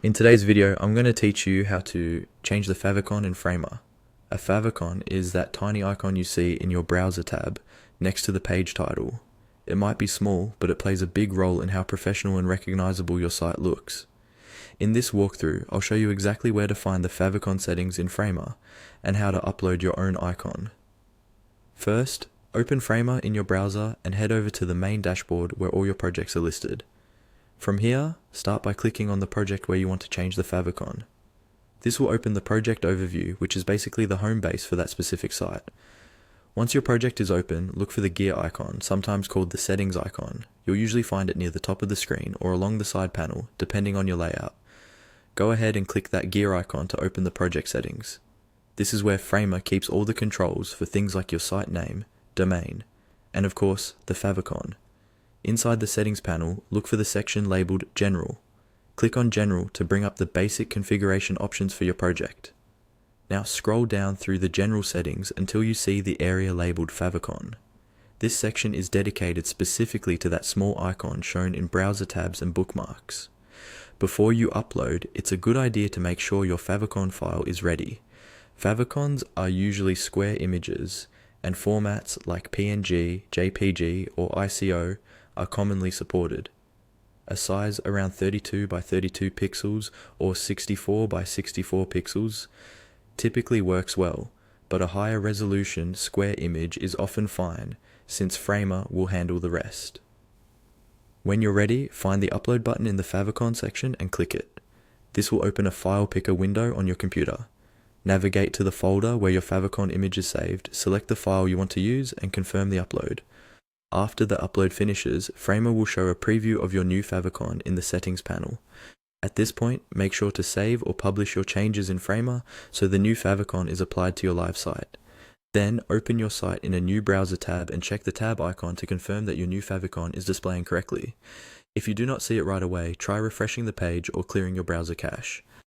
In today's video, I'm going to teach you how to change the favicon in Framer. A favicon is that tiny icon you see in your browser tab next to the page title. It might be small, but it plays a big role in how professional and recognizable your site looks. In this walkthrough, I'll show you exactly where to find the favicon settings in Framer and how to upload your own icon. First, open Framer in your browser and head over to the main dashboard where all your projects are listed. From here, start by clicking on the project where you want to change the favicon. This will open the project overview, which is basically the home base for that specific site. Once your project is open, look for the gear icon, sometimes called the settings icon. You'll usually find it near the top of the screen or along the side panel, depending on your layout. Go ahead and click that gear icon to open the project settings. This is where Framer keeps all the controls for things like your site name, domain, and of course, the favicon. Inside the settings panel, look for the section labeled General. Click on General to bring up the basic configuration options for your project. Now scroll down through the general settings until you see the area labeled Favicon. This section is dedicated specifically to that small icon shown in browser tabs and bookmarks. Before you upload, it's a good idea to make sure your favicon file is ready. Favicons are usually square images, and formats like PNG, JPG, or ICO are commonly supported. A size around 32 by 32 pixels or 64 by 64 pixels typically works well, but a higher resolution square image is often fine, since Framer will handle the rest. When you're ready, find the upload button in the favicon section and click it. This will open a file picker window on your computer. Navigate to the folder where your favicon image is saved, select the file you want to use, and confirm the upload. After the upload finishes, Framer will show a preview of your new favicon in the settings panel. At this point, make sure to save or publish your changes in Framer so the new favicon is applied to your live site. Then open your site in a new browser tab and check the tab icon to confirm that your new favicon is displaying correctly. If you do not see it right away, try refreshing the page or clearing your browser cache.